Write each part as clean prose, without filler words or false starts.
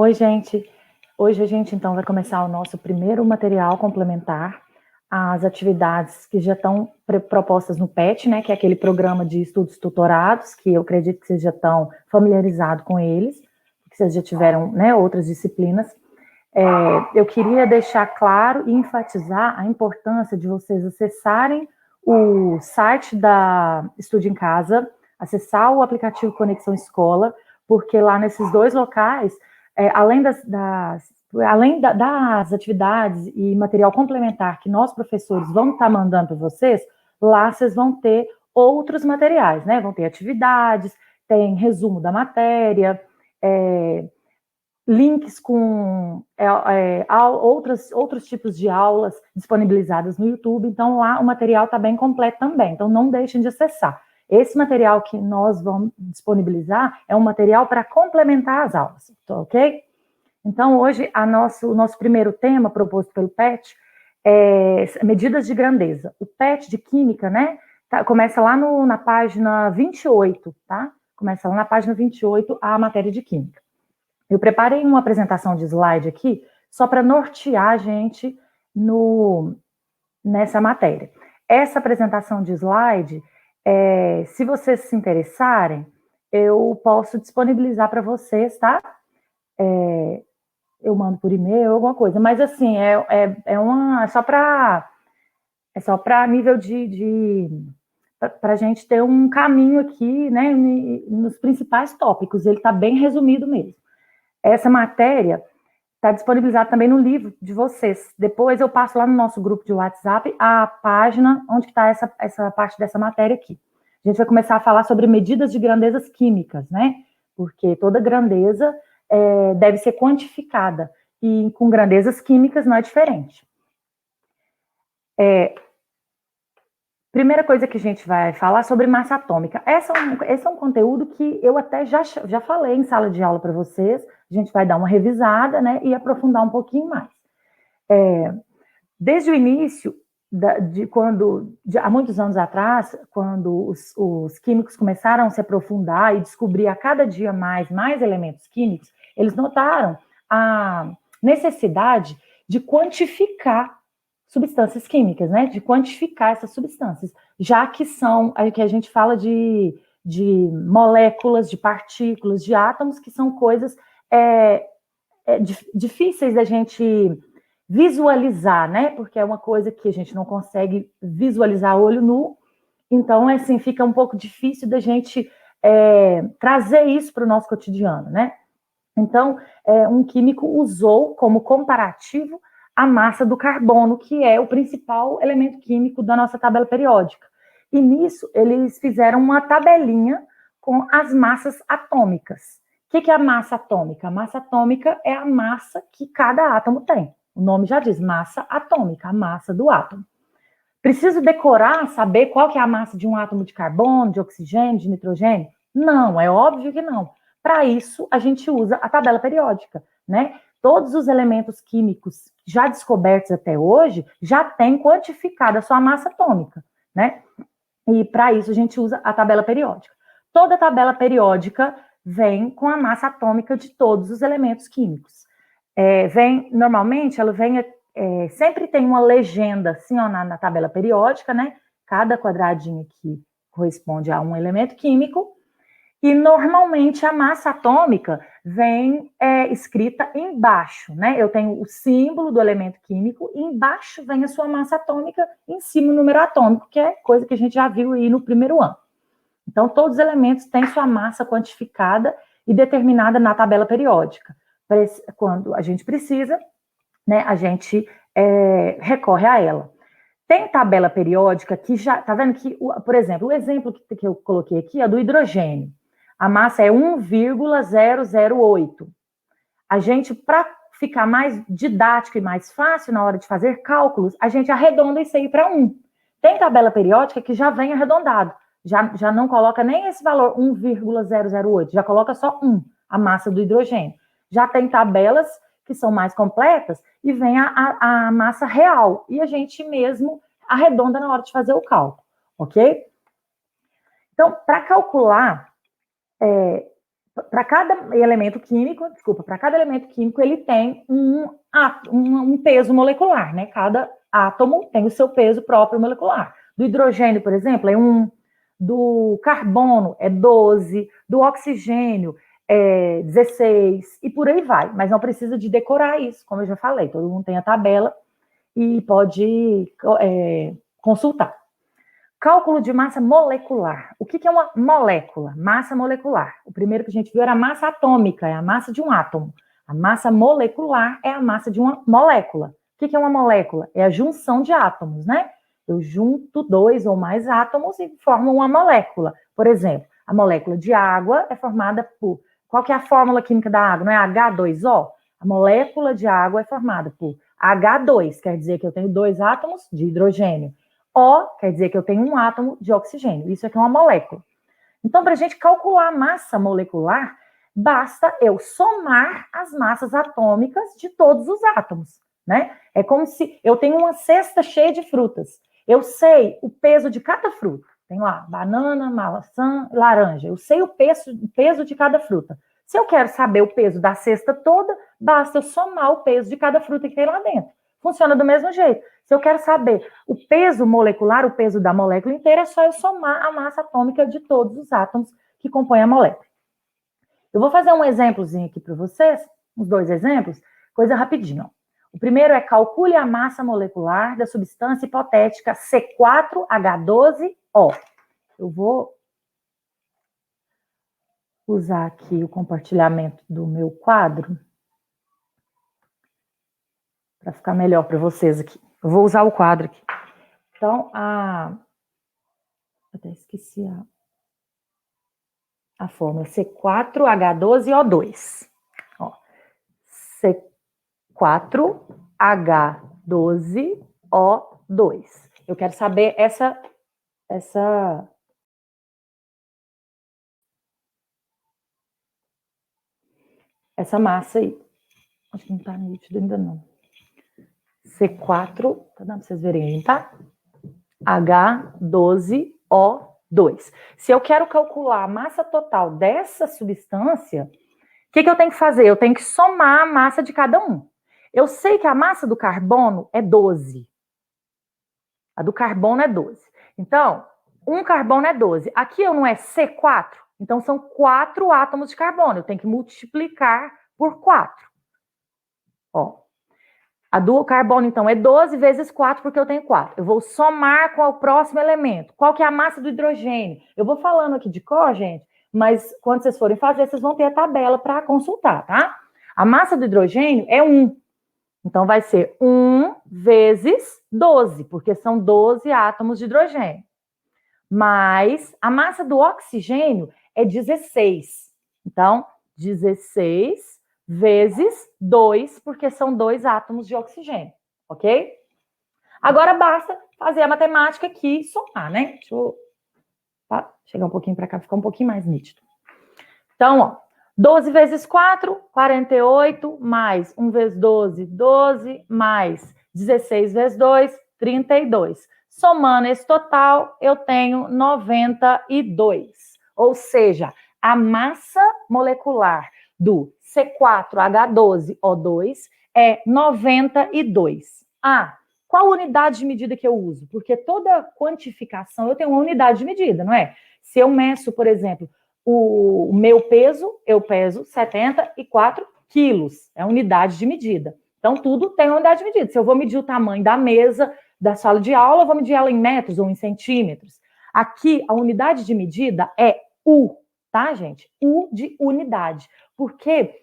Oi, gente. Hoje a gente, então, vai começar o nosso primeiro material complementar às atividades que já estão propostas no PET, né, que é aquele programa de estudos tutorados, que eu acredito que vocês já estão familiarizados com eles, que vocês já tiveram, né, outras disciplinas. Eu queria deixar claro e enfatizar a importância de vocês acessarem o site da Estude em Casa, acessar o aplicativo Conexão Escola, porque lá nesses dois locais, além das atividades e material complementar que nós, professores, vamos estar mandando para vocês, lá vocês vão ter outros materiais, né? Vão ter atividades, tem resumo da matéria, links com outros tipos de aulas disponibilizadas no YouTube. Então, lá o material está bem completo também. Então, não deixem de acessar. Esse material que nós vamos disponibilizar é um material para complementar as aulas, ok? Então, hoje, o nosso primeiro tema proposto pelo PET é medidas de grandeza. O PET de Química, né, começa lá na página 28, tá? Começa lá na página 28 a matéria de Química. Eu preparei uma apresentação de slide aqui, só para nortear a gente nessa matéria. Essa apresentação de slide, se vocês se interessarem, eu posso disponibilizar para vocês, tá? Eu mando por e-mail, alguma coisa, mas assim, é só para nível para a gente ter um caminho aqui, né, nos principais tópicos, ele está bem resumido mesmo. Essa matéria está disponibilizada também no livro de vocês. Depois eu passo lá no nosso grupo de WhatsApp a página onde está essa parte dessa matéria aqui. A gente vai começar a falar sobre medidas de grandezas químicas, né? Porque toda grandeza deve ser quantificada. E com grandezas químicas não é diferente. Primeira coisa que a gente vai falar sobre massa atômica. Esse é um conteúdo que eu até já falei em sala de aula para vocês. A gente vai dar uma revisada, né, e aprofundar um pouquinho mais. Desde o início, há muitos anos atrás, quando os químicos começaram a se aprofundar e descobrir a cada dia mais elementos químicos, eles notaram a necessidade de quantificar substâncias químicas, né? De quantificar essas substâncias, já que que a gente fala de moléculas, de partículas, de átomos, que são coisas difíceis da gente visualizar, né? Porque é uma coisa que a gente não consegue visualizar a olho nu, então, assim, fica um pouco difícil da gente trazer isso para o nosso cotidiano, né? Então, um químico usou como comparativo a massa do carbono, que é o principal elemento químico da nossa tabela periódica. E nisso, eles fizeram uma tabelinha com as massas atômicas. O que é a massa atômica? A massa atômica é a massa que cada átomo tem. O nome já diz, massa atômica, a massa do átomo. Preciso decorar, saber qual que é a massa de um átomo de carbono, de oxigênio, de nitrogênio? Não, é óbvio que não. Para isso, a gente usa a tabela periódica, né? Todos os elementos químicos já descobertos até hoje já têm quantificada a sua massa atômica, né? E para isso a gente usa a tabela periódica. Toda tabela periódica vem com a massa atômica de todos os elementos químicos. Normalmente, ela vem sempre tem uma legenda assim, ó, na tabela periódica, né? Cada quadradinho aqui corresponde a um elemento químico. E normalmente a massa atômica vem escrita embaixo, né? Eu tenho o símbolo do elemento químico e embaixo vem a sua massa atômica, em cima o número atômico, que é coisa que a gente já viu aí no primeiro ano. Então, todos os elementos têm sua massa quantificada e determinada na tabela periódica. Quando a gente precisa, né, a gente recorre a ela. Tem tabela periódica que já, tá vendo que, por exemplo, o exemplo que eu coloquei aqui é do hidrogênio. A massa é 1,008. A gente, para ficar mais didático e mais fácil na hora de fazer cálculos, a gente arredonda isso aí para 1. Tem tabela periódica que já vem arredondado. Já não coloca nem esse valor 1,008, já coloca só 1, a massa do hidrogênio. Já tem tabelas que são mais completas e vem a massa real. E a gente mesmo arredonda na hora de fazer o cálculo, ok? Então, para calcular para cada elemento químico, ele tem um peso molecular, né? Cada átomo tem o seu peso próprio molecular. Do hidrogênio, por exemplo, é 1, do carbono é 12, do oxigênio é 16, e por aí vai. Mas não precisa de decorar isso, como eu já falei, todo mundo tem a tabela e pode consultar. Cálculo de massa molecular. O que é uma molécula? Massa molecular. O primeiro que a gente viu era a massa atômica, é a massa de um átomo. A massa molecular é a massa de uma molécula. O que é uma molécula? É a junção de átomos, né? Eu junto 2 ou mais átomos e formo uma molécula. Por exemplo, a molécula de água é formada por... Qual que é a fórmula química da água? Não é H2O? A molécula de água é formada por H2, quer dizer que eu tenho 2 átomos de hidrogênio. O quer dizer que eu tenho um átomo de oxigênio. Isso aqui é uma molécula. Então, para a gente calcular a massa molecular, basta eu somar as massas atômicas de todos os átomos, né? É como se eu tenho uma cesta cheia de frutas. Eu sei o peso de cada fruta. Tem lá banana, maçã, laranja. Eu sei o peso de cada fruta. Se eu quero saber o peso da cesta toda, basta eu somar o peso de cada fruta que tem lá dentro. Funciona do mesmo jeito. Se eu quero saber o peso molecular, o peso da molécula inteira, é só eu somar a massa atômica de todos os átomos que compõem a molécula. Eu vou fazer um exemplozinho aqui para vocês, uns 2 exemplos, coisa rapidinho. O primeiro é calcule a massa molecular da substância hipotética C4H12O. Eu vou usar aqui o compartilhamento do meu quadro para ficar melhor para vocês aqui. Eu vou usar o quadro aqui. Então, até esqueci a fórmula C4H12O2. Ó, C4H12O2. Eu quero saber essa massa aí. Acho que não está nítido ainda não. C4, tá dando para vocês verem aí, tá? H12O2. Se eu quero calcular a massa total dessa substância, o que eu tenho que fazer? Eu tenho que somar a massa de cada um. Eu sei que a massa do carbono é 12. A do carbono é 12. Então, um carbono é 12. Aqui eu não é C4? Então, são 4 átomos de carbono. Eu tenho que multiplicar por 4. Ó. A do carbono, então, é 12 vezes 4, porque eu tenho 4. Eu vou somar com o próximo elemento. Qual que é a massa do hidrogênio? Eu vou falando aqui de cor, gente, mas quando vocês forem fazer, vocês vão ter a tabela para consultar, tá? A massa do hidrogênio é 1. Então, vai ser 1 vezes 12, porque são 12 átomos de hidrogênio. Mas a massa do oxigênio é 16. Então, 16 vezes 2, porque são 2 átomos de oxigênio, ok? Agora basta fazer a matemática aqui e somar, né? Deixa eu chegar um pouquinho para cá, ficar um pouquinho mais nítido. Então, ó, 12 vezes 4, 48, mais 1 vezes 12, 12, mais 16 vezes 2, 32. Somando esse total, eu tenho 92. Ou seja, a massa molecular do C4H12O2 é 92. Qual unidade de medida que eu uso? Porque toda quantificação eu tenho uma unidade de medida, não é? Se eu meço, por exemplo, o meu peso, eu peso 74 quilos, é a unidade de medida. Então, tudo tem uma unidade de medida. Se eu vou medir o tamanho da mesa da sala de aula, eu vou medir ela em metros ou em centímetros. Aqui, a unidade de medida é U, tá, gente? U de unidade. Porque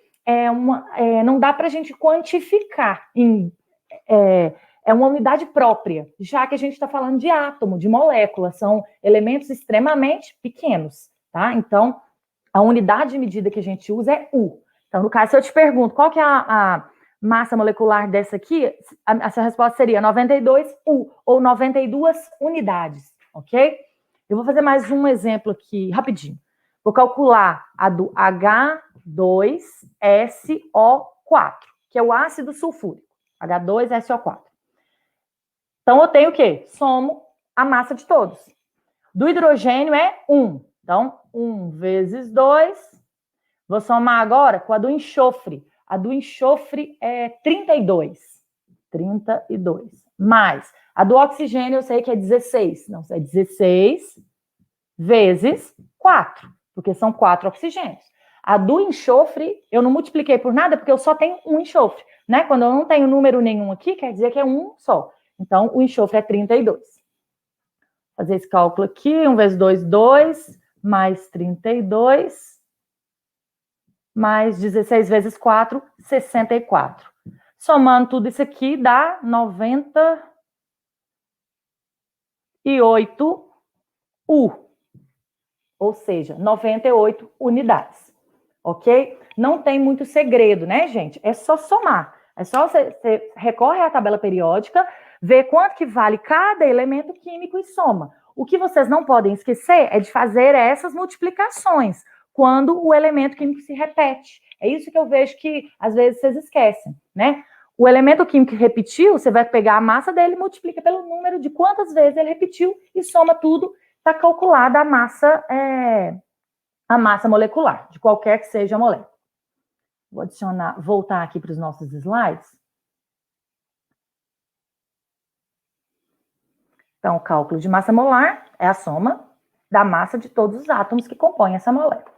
não dá para a gente quantificar é uma unidade própria, já que a gente está falando de átomo, de molécula, são elementos extremamente pequenos, tá? Então, a unidade de medida que a gente usa é U. Então, no caso, se eu te pergunto qual que é a massa molecular dessa aqui, essa resposta seria 92 U, ou 92 unidades, ok? Eu vou fazer mais um exemplo aqui, rapidinho. Vou calcular a do H2SO4, que é o ácido sulfúrico, H2SO4. Então, eu tenho o quê? Somo a massa de todos. Do hidrogênio é 1. Então, 1 vezes 2 Vou somar agora com a do enxofre. A do enxofre é 32. 32. Mais a do oxigênio, eu sei que é 16. Não, é 16 vezes 4, porque são 4 oxigênios. A do enxofre, eu não multipliquei por nada, porque eu só tenho um enxofre, né? Quando eu não tenho número nenhum aqui, quer dizer que é um só. Então, o enxofre é 32. Vou fazer esse cálculo aqui, 1 vezes 2, 2, mais 32, mais 16 vezes 4, 64. Somando tudo isso aqui, dá 98 U. Ou seja, 98 unidades. Ok? Não tem muito segredo, né, gente? É só somar. É só você recorre à tabela periódica, vê quanto que vale cada elemento químico e soma. O que vocês não podem esquecer é de fazer essas multiplicações quando o elemento químico se repete. É isso que eu vejo que, às vezes, vocês esquecem, né? O elemento químico que repetiu, você vai pegar a massa dele e multiplica pelo número de quantas vezes ele repetiu e soma tudo, está calculada a massa molecular, de qualquer que seja a molécula. Vou voltar aqui para os nossos slides. Então, o cálculo de massa molar é a soma da massa de todos os átomos que compõem essa molécula.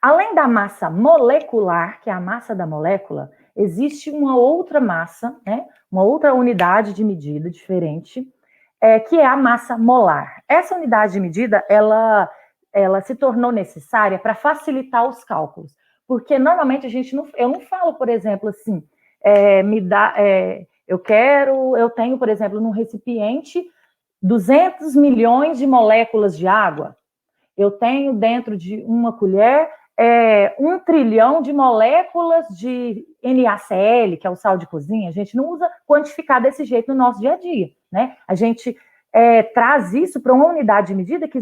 Além da massa molecular, que é a massa da molécula, existe uma outra massa, né, uma outra unidade de medida diferente, que é a massa molar. Essa unidade de medida, ela se tornou necessária para facilitar os cálculos, porque normalmente eu não falo, por exemplo, assim, eu tenho, por exemplo, num recipiente 200 milhões de moléculas de água. Eu tenho dentro de uma colher 1 trilhão de moléculas de NaCl, que é o sal de cozinha. A gente não usa quantificar desse jeito no nosso dia a dia, né? A gente traz isso para uma unidade de medida que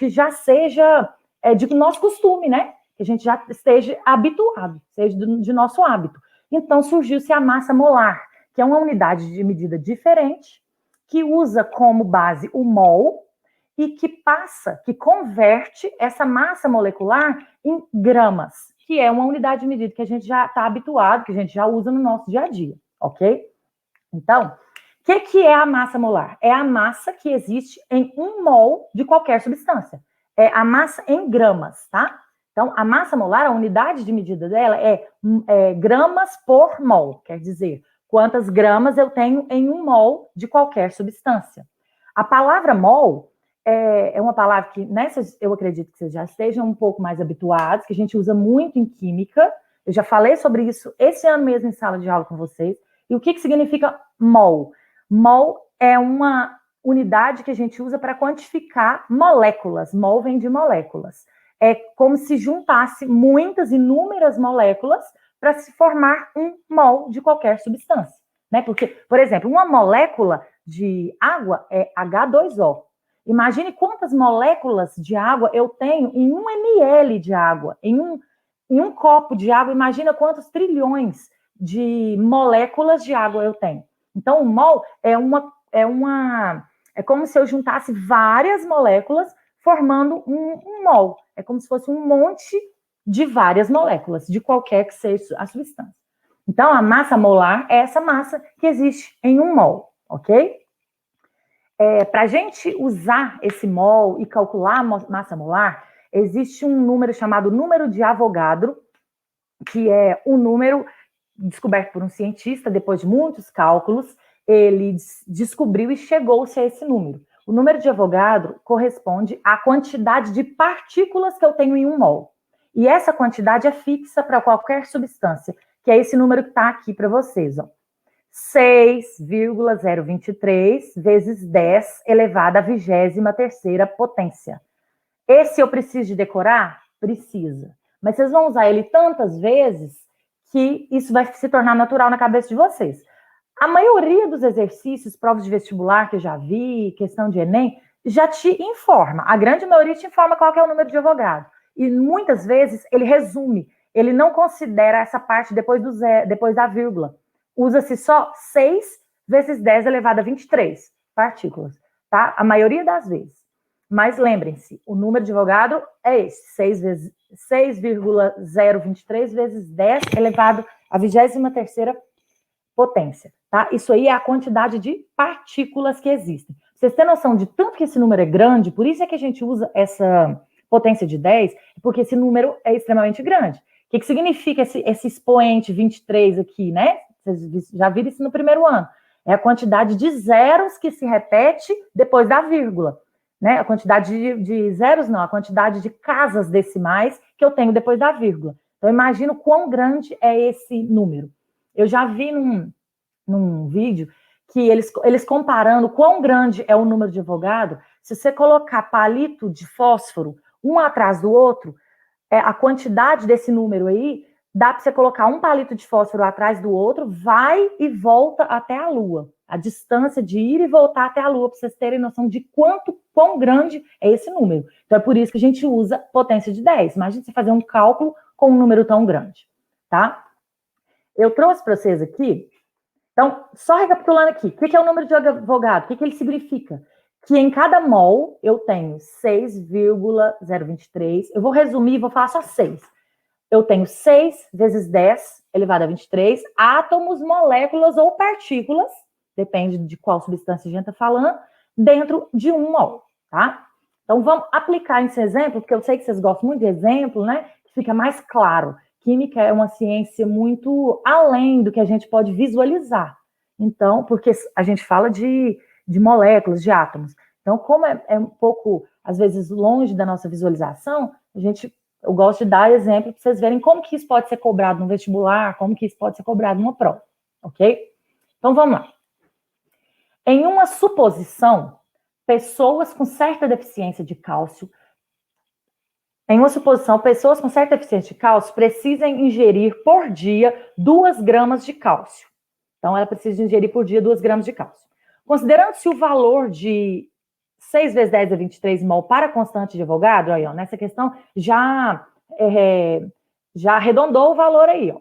já seja de nosso costume, né? Que a gente já esteja habituado, seja de nosso hábito. Então, surgiu-se a massa molar, que é uma unidade de medida diferente, que usa como base o mol, e que converte essa massa molecular em gramas, que é uma unidade de medida que a gente já está habituado, que a gente já usa no nosso dia a dia, ok? Então, o que é a massa molar? É a massa que existe em 1 mol de qualquer substância. É a massa em gramas, tá? Então, a massa molar, a unidade de medida dela é gramas por mol, quer dizer, quantas gramas eu tenho em 1 mol de qualquer substância. A palavra mol é uma palavra que eu acredito que vocês já estejam um pouco mais habituados, que a gente usa muito em química. Eu já falei sobre isso esse ano mesmo em sala de aula com vocês. E o que significa mol? Mol é uma unidade que a gente usa para quantificar moléculas. Mol vem de moléculas. É como se juntasse inúmeras moléculas para se formar 1 mol de qualquer substância, né? Porque, por exemplo, uma molécula de água é H2O. Imagine quantas moléculas de água eu tenho em 1 ml de água. Em um copo de água, imagina quantos trilhões de moléculas de água eu tenho. Então, o mol é como se eu juntasse várias moléculas formando um mol. É como se fosse um monte de várias moléculas, de qualquer que seja a substância. Então, a massa molar é essa massa que existe em 1 mol, ok? Para a gente usar esse mol e calcular a massa molar, existe um número chamado número de Avogadro, que é um número descoberto por um cientista, depois de muitos cálculos, ele descobriu e chegou-se a esse número. O número de Avogadro corresponde à quantidade de partículas que eu tenho em 1 mol. E essa quantidade é fixa para qualquer substância, que é esse número que está aqui para vocês, ó. 6,023 vezes 10 elevado à 23ª potência. Esse eu preciso de decorar? Precisa. Mas vocês vão usar ele tantas vezes que isso vai se tornar natural na cabeça de vocês. A maioria dos exercícios, provas de vestibular que eu já vi, questão de Enem, já te informa. A grande maioria te informa qual que é o número de Avogadro. E muitas vezes ele resume, ele não considera essa parte depois da vírgula. Usa-se só 6 vezes 10 elevado a 23 partículas, tá? A maioria das vezes. Mas lembrem-se, o número de Avogadro é esse, 6,023 vezes 10 elevado à 23ª potência, tá? Isso aí é a quantidade de partículas que existem. Vocês têm noção de tanto que esse número é grande, por isso é que a gente usa essa potência de 10, porque esse número é extremamente grande. O que significa esse expoente 23 aqui, né? Vocês já viram isso no primeiro ano. É a quantidade de zeros que se repete depois da vírgula. Né? A quantidade de zeros, não, a quantidade de casas decimais que eu tenho depois da vírgula. Então, imagina o quão grande é esse número. Eu já vi num vídeo que eles comparando quão grande é o número de Avogadro, se você colocar palito de fósforo um atrás do outro, a quantidade desse número aí, dá para você colocar um palito de fósforo atrás do outro, vai e volta até a Lua. A distância de ir e voltar até a Lua, para vocês terem noção de quão grande é esse número. Então, é por isso que a gente usa potência de 10. Imagina você fazer um cálculo com um número tão grande, tá? Eu trouxe para vocês aqui, então, só recapitulando aqui, o que é o número de Avogadro? O que ele significa? Que em cada mol eu tenho 6,023, eu vou resumir e vou falar só 6. Eu tenho 6 vezes 10 elevado a 23 átomos, moléculas ou partículas, depende de qual substância a gente está falando, dentro de um mol, tá? Então, vamos aplicar esse exemplo, porque eu sei que vocês gostam muito de exemplo, né? Que fica mais claro. Química é uma ciência muito além do que a gente pode visualizar. Então, porque a gente fala de moléculas, de átomos. Então, como é um pouco, às vezes, longe da nossa visualização, eu gosto de dar exemplo para vocês verem como que isso pode ser cobrado no vestibular, como que isso pode ser cobrado numa prova, ok? Então, vamos lá. Em uma suposição, pessoas com certa deficiência de cálcio precisam ingerir por dia 2 gramas de cálcio. Então, ela precisa ingerir por dia 2 gramas de cálcio. Considerando-se o valor de 6 vezes 10 a 23 mol para a constante de Avogadro, aí, ó, nessa questão já arredondou o valor aí, ó.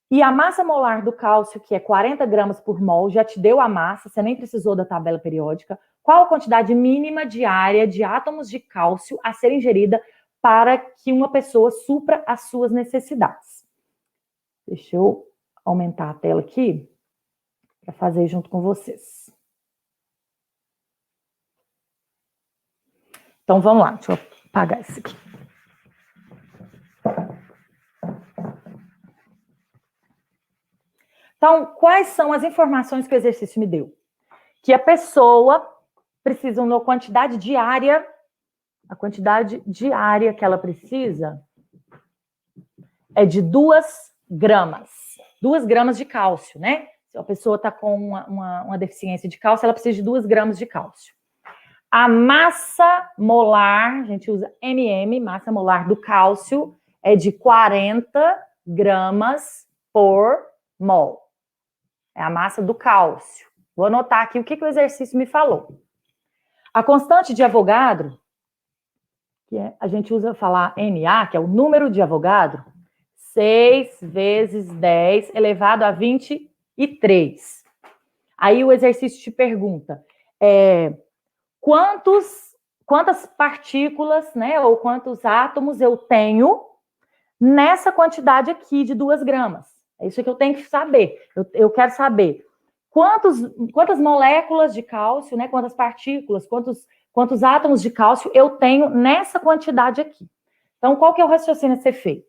E a massa molar do cálcio, que é 40 gramas por mol, já te deu a massa, você nem precisou da tabela periódica. Qual a quantidade mínima diária de átomos de cálcio a ser ingerida para que uma pessoa supra as suas necessidades? Deixa eu aumentar a tela aqui para fazer junto com vocês. Então, vamos lá. Deixa eu apagar isso aqui. Então, quais são as informações que o exercício me deu? Que a pessoa precisa de uma quantidade diária, a quantidade diária que ela precisa é de 2 gramas. 2 gramas de cálcio, né? Se a pessoa está com uma deficiência de cálcio, ela precisa de 2 gramas de cálcio. A massa molar, a gente usa MM, massa molar do cálcio, é de 40 gramas por mol. É a massa do cálcio. Vou anotar aqui o que o exercício me falou. A constante de Avogadro, a gente usa falar Na, que é o número de Avogadro, 6 vezes 10 elevado a 23. Aí o exercício te pergunta, quantas partículas, né, ou quantos átomos eu tenho nessa quantidade aqui de 2 gramas. É isso que eu tenho que saber. Eu quero saber quantas moléculas de cálcio, né, quantas partículas, quantos átomos de cálcio eu tenho nessa quantidade aqui. Então, qual que é o raciocínio a ser feito?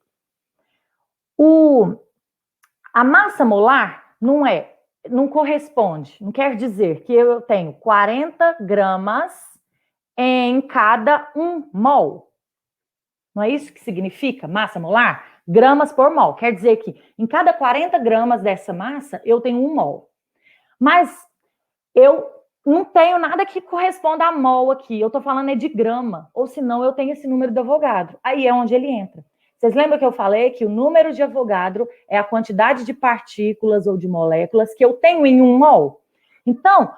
A massa molar não corresponde, não quer dizer que eu tenho 40 gramas em cada 1 mol. Não é isso que significa massa molar? Gramas por mol. Quer dizer que em cada 40 gramas dessa massa, eu tenho 1 mol. Mas eu não tenho nada que corresponda a mol aqui. Eu estou falando de grama. Ou senão eu tenho esse número de Avogadro. Aí é onde ele entra. Vocês lembram que eu falei que o número de Avogadro é a quantidade de partículas ou de moléculas que eu tenho em 1 mol? Então,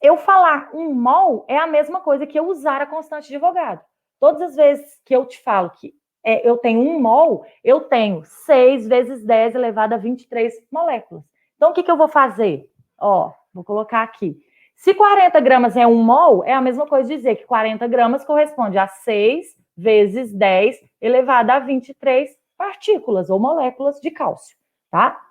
eu falar 1 mol é a mesma coisa que eu usar a constante de Avogadro. Todas as vezes que eu te falo que eu tenho 1 mol, eu tenho 6 vezes 10 elevado a 23 moléculas. Então, o que eu vou fazer? Ó, vou colocar aqui. Se 40 gramas é 1 mol, é a mesma coisa dizer que 40 gramas corresponde a 6 vezes 10 elevado a 23 partículas ou moléculas de cálcio, tá?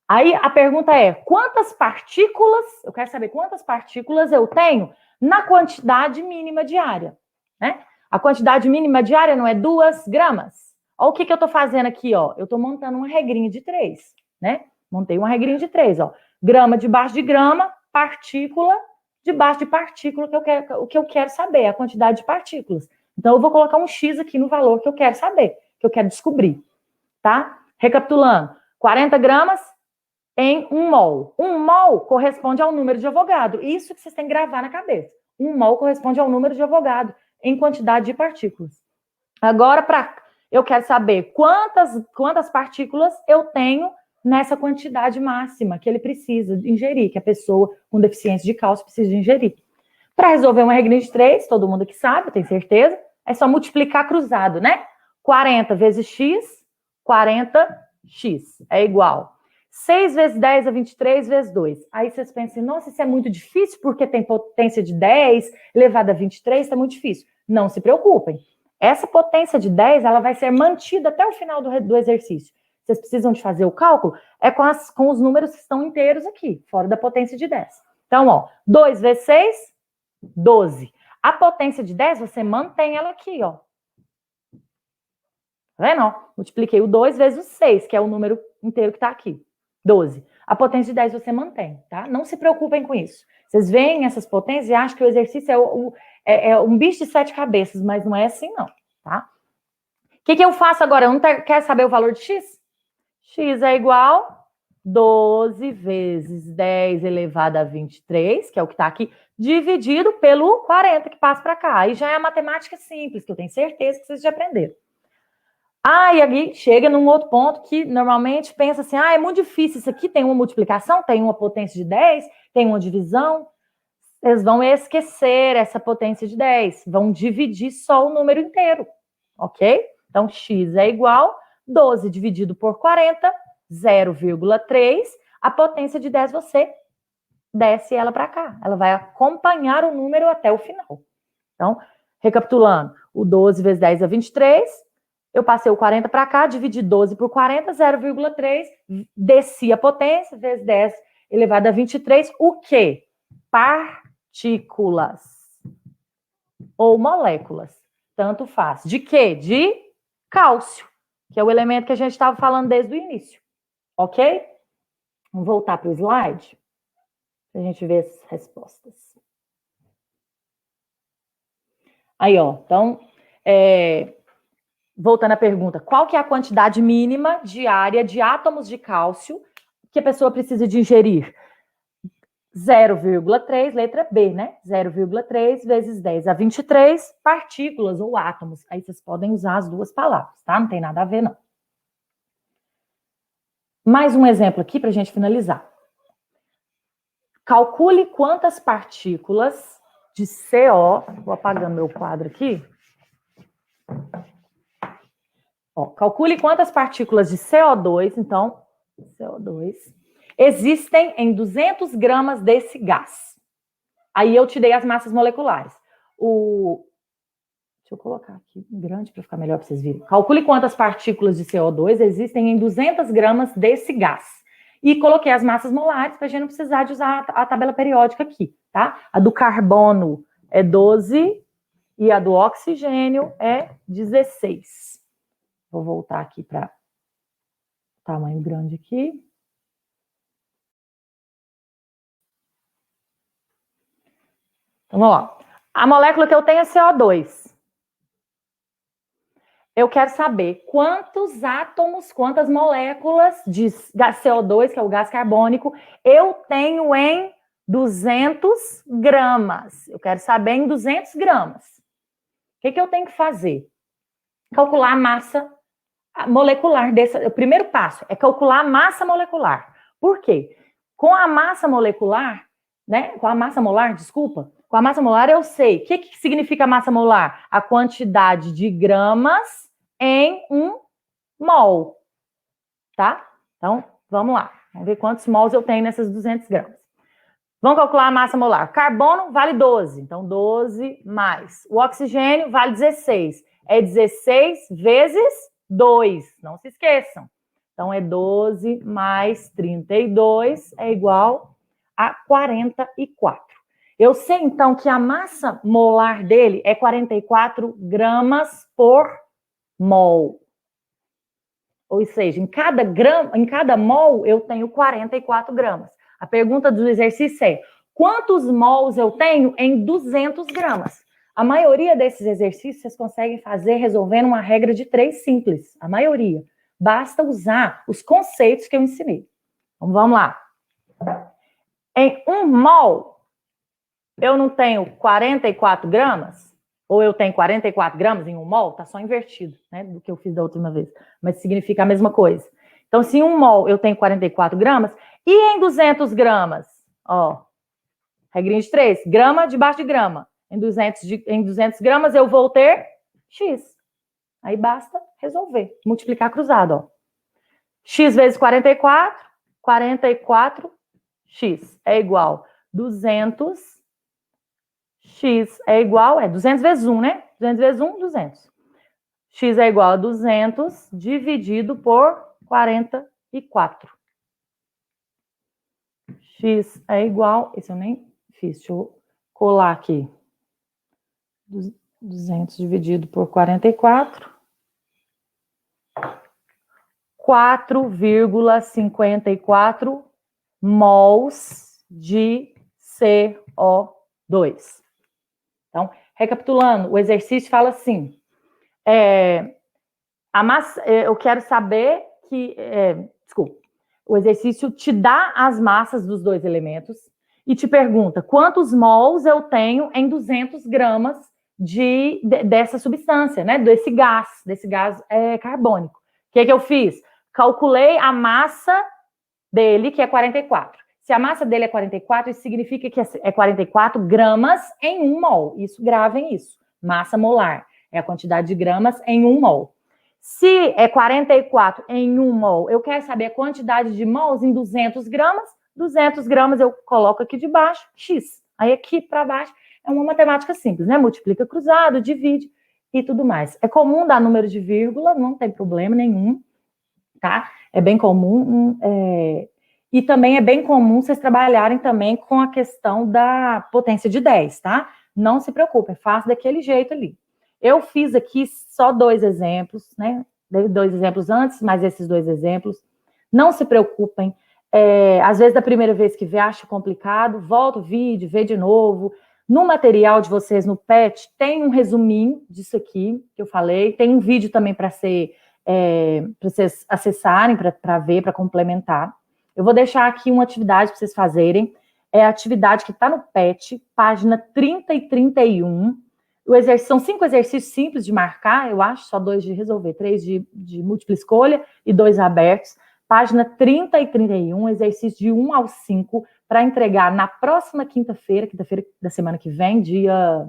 Aí a pergunta é, quantas partículas, eu quero saber quantas partículas eu tenho na quantidade mínima diária, né? A quantidade mínima diária não é 2 gramas? Olha o que eu estou fazendo aqui, ó. Eu estou montando uma regrinha de 3, né? Montei uma regrinha de 3, ó. Grama debaixo de grama, partícula debaixo de partícula, o que eu quero saber, a quantidade de partículas. Então, eu vou colocar um X aqui no valor que eu quero saber, que eu quero descobrir, tá? Recapitulando, 40 gramas em 1 mol. 1 mol corresponde ao número de Avogadro. Isso que vocês têm que gravar na cabeça. 1 mol corresponde ao número de Avogadro em quantidade de partículas. Agora, eu quero saber quantas partículas eu tenho nessa quantidade máxima que ele precisa ingerir, que a pessoa com deficiência de cálcio precisa ingerir. Para resolver uma regrinha de 3, todo mundo aqui sabe, eu tenho certeza, é só multiplicar cruzado, né? 40 vezes x, 40x é igual 6 vezes 10 é 23 vezes 2. Aí vocês pensam, nossa, isso é muito difícil porque tem potência de 10 elevado a 23, está muito difícil. Não se preocupem. Essa potência de 10, ela vai ser mantida até o final do exercício. Vocês precisam de fazer o cálculo, é com os números que estão inteiros aqui, fora da potência de 10. Então, ó, 2 vezes 6, 12. A potência de 10, você mantém ela aqui, ó. Tá vendo? Ó, multipliquei o 2 vezes o 6, que é o número inteiro que está aqui. 12. A potência de 10 você mantém, tá? Não se preocupem com isso. Vocês veem essas potências e acham que o exercício é um bicho de 7 cabeças, mas não é assim, não, tá? O que eu faço agora? Eu não quero saber o valor de x? X é igual 12 vezes 10 elevado a 23, que é o que está aqui, dividido pelo 40 que passa para cá. Aí já é a matemática simples, que eu tenho certeza que vocês já aprenderam. E aqui chega num outro ponto que normalmente pensa assim, é muito difícil, isso aqui tem uma multiplicação, tem uma potência de 10, tem uma divisão. Vocês vão esquecer essa potência de 10, vão dividir só o número inteiro, ok? Então, x é igual 12 dividido por 40, 0,3. A potência de 10 você desce ela para cá, ela vai acompanhar o número até o final. Então, recapitulando, o 12 vezes 10 é 23, eu passei o 40 para cá, dividi 12 por 40, 0,3, desci a potência, vezes 10 elevado a 23, o quê? Partículas ou moléculas, tanto faz. De quê? De cálcio, que é o elemento que a gente estava falando desde o início, ok? Vamos voltar para o slide, para a gente ver as respostas. Aí, ó, então, voltando à pergunta, qual que é a quantidade mínima diária de átomos de cálcio que a pessoa precisa de ingerir? 0,3, letra B, né? 0,3 vezes 10 a 23 partículas ou átomos. Aí vocês podem usar as duas palavras, tá? Não tem nada a ver, não. Mais um exemplo aqui para a gente finalizar. Calcule quantas partículas de CO... Vou apagando meu quadro aqui. Ó, calcule quantas partículas de CO2, então, CO2, existem em 200 gramas desse gás. Aí eu te dei as massas moleculares. Deixa eu colocar aqui grande para ficar melhor para vocês verem. Calcule quantas partículas de CO2 existem em 200 gramas desse gás. E coloquei as massas molares para a gente não precisar de usar a tabela periódica aqui, tá? A do carbono é 12 e a do oxigênio é 16. Vou voltar aqui para tamanho grande aqui. Então, vamos lá. A molécula que eu tenho é CO2. Eu quero saber quantos átomos, quantas moléculas de CO2, que é o gás carbônico, eu tenho em 200 gramas. Eu quero saber em 200 gramas. O que eu tenho que fazer? Calcular a massa molecular dessa. O primeiro passo é calcular a massa molecular. Por quê? Com a massa molecular, né? Com a massa molar, desculpa. Com a massa molar eu sei. O que significa massa molar? A quantidade de gramas em 1 mol. Tá? Então, vamos lá. Vamos ver quantos mols eu tenho nessas 200 gramas. Vamos calcular a massa molar. Carbono vale 12, então 12 mais. O oxigênio vale 16. É 16 vezes 2, não se esqueçam. Então, é 12 mais 32 é igual a 44. Eu sei, então, que a massa molar dele é 44 gramas por mol. Ou seja, em cada mol eu tenho 44 gramas. A pergunta do exercício é: quantos mols eu tenho em 200 gramas? A maioria desses exercícios vocês conseguem fazer resolvendo uma regra de 3 simples. A maioria. Basta usar os conceitos que eu ensinei. Então, vamos lá. Em 1 mol, eu não tenho 44 gramas? Ou eu tenho 44 gramas em 1 mol? Tá só invertido, né, do que eu fiz da última vez. Mas significa a mesma coisa. Então, se em 1 mol eu tenho 44 gramas, e em 200 gramas? Ó, regrinha de 3, grama debaixo de grama. Em 200 gramas eu vou ter X. Aí basta resolver, multiplicar cruzado, ó. X vezes 44, 44x é igual 200, x é igual, 200 vezes 1, né? 200 vezes 1, 200. X é igual a 200 dividido por 44. X é igual, esse eu nem fiz, deixa eu colar aqui. 200 dividido por 44. 4,54 mols de CO2. Então, recapitulando, o exercício fala assim, a massa, eu quero saber que, o exercício te dá as massas dos dois elementos e te pergunta quantos mols eu tenho em 200 gramas dessa substância, né? Desse gás carbônico. O que eu fiz? Calculei a massa dele, que é 44. Se a massa dele é 44, isso significa que é 44 gramas em 1 mol. Isso, gravem isso. Massa molar é a quantidade de gramas em 1 mol. Se é 44 em 1 mol, eu quero saber a quantidade de mols em 200 gramas. 200 gramas eu coloco aqui de baixo, X. Aí aqui para baixo é uma matemática simples, né? Multiplica cruzado, divide e tudo mais. É comum dar número de vírgula, não tem problema nenhum, tá? É bem comum. E também é bem comum vocês trabalharem também com a questão da potência de 10, tá? Não se preocupem, faça daquele jeito ali. Eu fiz aqui só 2 exemplos, né? Dei 2 exemplos antes, mas esses 2 exemplos. Não se preocupem. Às vezes, da primeira vez que vê, acha complicado, volta o vídeo, vê de novo. No material de vocês, no PET, tem um resuminho disso aqui que eu falei. Tem um vídeo também para vocês acessarem, para ver, para complementar. Eu vou deixar aqui uma atividade para vocês fazerem. É a atividade que está no PET, página 30 e 31. São 5 exercícios simples de marcar, eu acho, só 2 de resolver, 3 de múltipla escolha e 2 abertos. Página 30 e 31, exercício de 1 ao 5, para entregar na próxima quinta-feira da semana que vem, dia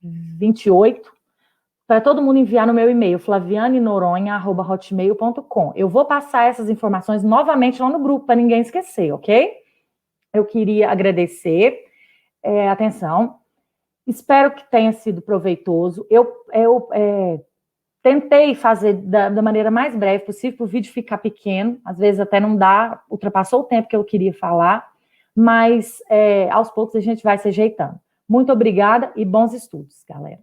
28, para todo mundo enviar no meu e-mail, flavianenoronha@hotmail.com. Eu vou passar essas informações novamente lá no grupo, para ninguém esquecer, ok? Eu queria agradecer a atenção. Espero que tenha sido proveitoso. Eu tentei fazer da maneira mais breve possível, para o vídeo ficar pequeno. Às vezes até não dá, ultrapassou o tempo que eu queria falar, mas aos poucos a gente vai se ajeitando. Muito obrigada e bons estudos, galera.